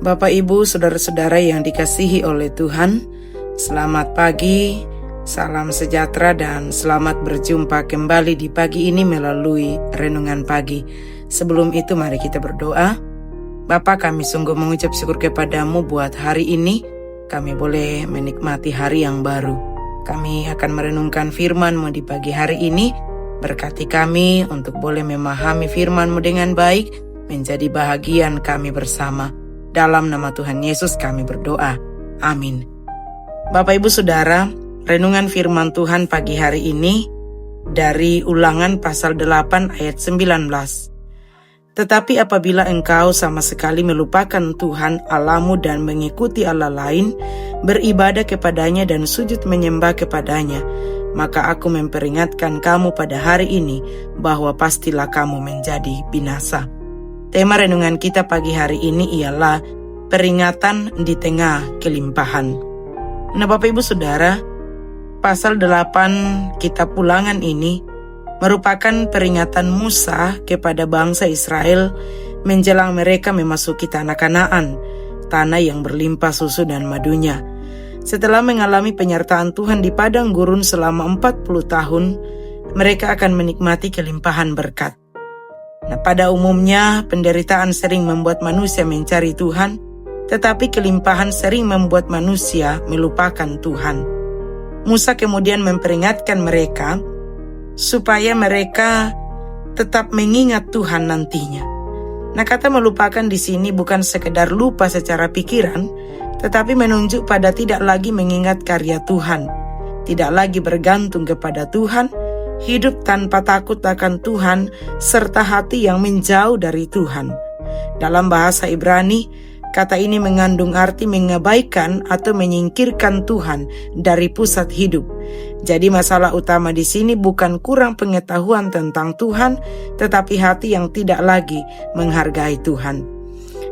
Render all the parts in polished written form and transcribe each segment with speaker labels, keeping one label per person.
Speaker 1: Bapak, Ibu, saudara-saudara yang dikasihi oleh Tuhan, selamat pagi, salam sejahtera dan selamat berjumpa kembali di pagi ini melalui Renungan Pagi. Sebelum itu mari kita berdoa. Bapa, kami sungguh mengucap syukur kepadamu buat hari ini, kami boleh menikmati hari yang baru. Kami akan merenungkan firman-Mu di pagi hari ini. Berkati kami untuk boleh memahami firman-Mu dengan baik, menjadi bahagian kami bersama. Dalam nama Tuhan Yesus kami berdoa. Amin. Bapak, Ibu, Saudara, renungan firman Tuhan pagi hari ini dari Ulangan pasal 8 ayat 19. Tetapi apabila engkau sama sekali melupakan Tuhan Allahmu dan mengikuti Allah lain, beribadah kepadanya dan sujud menyembah kepadanya, maka aku memperingatkan kamu pada hari ini bahwa pastilah kamu menjadi binasa. Tema renungan kita pagi hari ini ialah peringatan di tengah kelimpahan. Nah, Bapak, Ibu, Saudara, pasal 8 kitab Ulangan ini merupakan peringatan Musa kepada bangsa Israel menjelang mereka memasuki tanah Kanaan, tanah yang berlimpah susu dan madunya. Setelah mengalami penyertaan Tuhan di padang gurun selama 40 tahun, mereka akan menikmati kelimpahan berkat. Nah, pada umumnya penderitaan sering membuat manusia mencari Tuhan, tetapi kelimpahan sering membuat manusia melupakan Tuhan. Musa kemudian memperingatkan mereka supaya mereka tetap mengingat Tuhan nantinya. Nah, kata melupakan di sini bukan sekedar lupa secara pikiran, tetapi menunjuk pada tidak lagi mengingat karya Tuhan, tidak lagi bergantung kepada Tuhan, hidup tanpa takut akan Tuhan, serta hati yang menjauh dari Tuhan. Dalam bahasa Ibrani, kata ini mengandung arti mengabaikan atau menyingkirkan Tuhan dari pusat hidup. Jadi masalah utama di sini bukan kurang pengetahuan tentang Tuhan, tetapi hati yang tidak lagi menghargai Tuhan.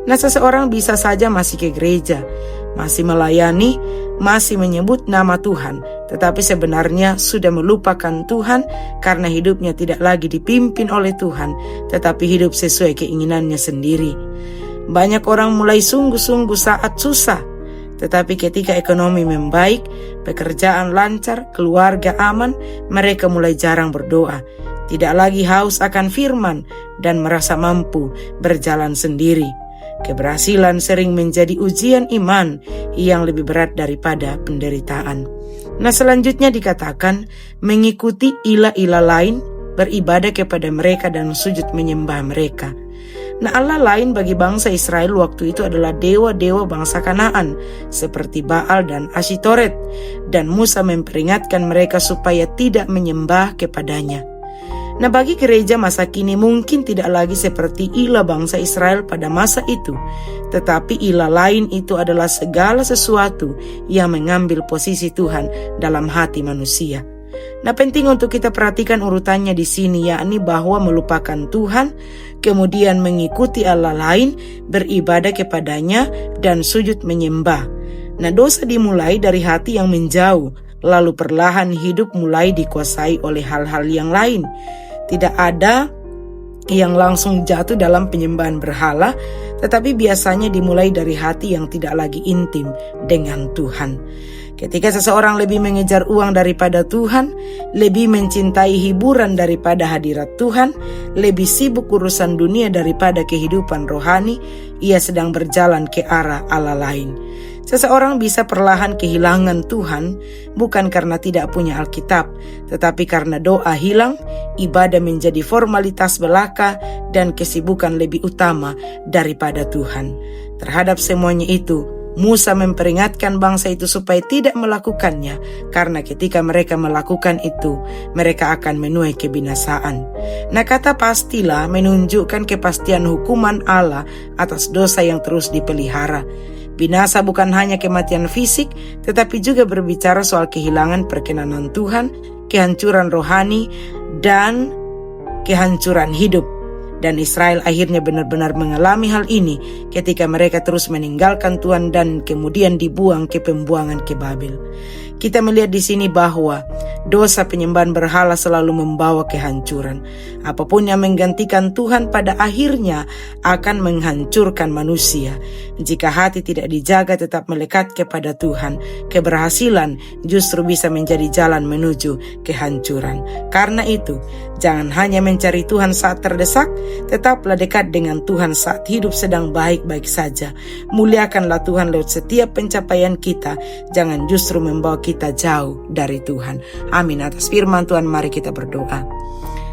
Speaker 1: Nah, seseorang bisa saja masih ke gereja, masih melayani, masih menyebut nama Tuhan, tetapi sebenarnya sudah melupakan Tuhan karena hidupnya tidak lagi dipimpin oleh Tuhan, tetapi hidup sesuai keinginannya sendiri. Banyak orang mulai sungguh-sungguh saat susah, tetapi ketika ekonomi membaik, pekerjaan lancar, keluarga aman, mereka mulai jarang berdoa, tidak lagi haus akan firman, dan merasa mampu berjalan sendiri. Keberhasilan sering menjadi ujian iman yang lebih berat daripada penderitaan. Nah, selanjutnya dikatakan mengikuti ilah-ilah lain, beribadah kepada mereka dan sujud menyembah mereka. Nah, Allah lain bagi bangsa Israel waktu itu adalah dewa-dewa bangsa Kanaan seperti Baal dan Asytoret, dan Musa memperingatkan mereka supaya tidak menyembah kepadanya. Nah, bagi gereja masa kini mungkin tidak lagi seperti ilah bangsa Israel pada masa itu, tetapi ilah lain itu adalah segala sesuatu yang mengambil posisi Tuhan dalam hati manusia. Nah, penting untuk kita perhatikan urutannya di sini, yakni bahwa melupakan Tuhan, kemudian mengikuti Allah lain, beribadah kepadanya, dan sujud menyembah. Nah, dosa dimulai dari hati yang menjauh, lalu perlahan hidup mulai dikuasai oleh hal-hal yang lain. Tidak ada yang langsung jatuh dalam penyembahan berhala, tetapi biasanya dimulai dari hati yang tidak lagi intim dengan Tuhan. Ketika seseorang lebih mengejar uang daripada Tuhan, lebih mencintai hiburan daripada hadirat Tuhan, lebih sibuk urusan dunia daripada kehidupan rohani, ia sedang berjalan ke arah Allah lain. Seseorang bisa perlahan kehilangan Tuhan bukan karena tidak punya Alkitab, tetapi karena doa hilang, ibadah menjadi formalitas belaka, dan kesibukan lebih utama daripada Tuhan. Terhadap semuanya itu, Musa memperingatkan bangsa itu supaya tidak melakukannya, karena ketika mereka melakukan itu, mereka akan menuai kebinasaan. Nah, kata pastilah menunjukkan kepastian hukuman Allah atas dosa yang terus dipelihara. Binasa bukan hanya kematian fisik, tetapi juga berbicara soal kehilangan perkenanan Tuhan, kehancuran rohani, dan kehancuran hidup. Dan Israel akhirnya benar-benar mengalami hal ini ketika mereka terus meninggalkan Tuhan dan kemudian dibuang ke pembuangan ke Babel. Kita melihat di sini bahwa dosa penyembahan berhala selalu membawa kehancuran. Apapun yang menggantikan Tuhan pada akhirnya akan menghancurkan manusia. Jika hati tidak dijaga tetap melekat kepada Tuhan, keberhasilan justru bisa menjadi jalan menuju kehancuran. Karena itu, jangan hanya mencari Tuhan saat terdesak, tetaplah dekat dengan Tuhan saat hidup sedang baik-baik saja. Muliakanlah Tuhan lewat setiap pencapaian kita, jangan justru membawa kita jauh dari Tuhan. Amin. Atas firman Tuhan mari kita berdoa.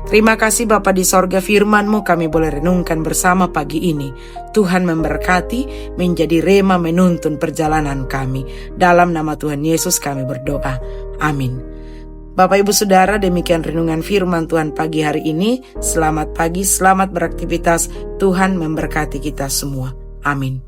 Speaker 1: Terima kasih Bapa di sorga, firman-Mu kami boleh renungkan bersama pagi ini. Tuhan memberkati, menjadi rema menuntun perjalanan kami. Dalam nama Tuhan Yesus kami berdoa. Amin. Bapak Ibu Saudara, demikian renungan firman Tuhan pagi hari ini. Selamat pagi, selamat beraktivitas. Tuhan memberkati kita semua. Amin.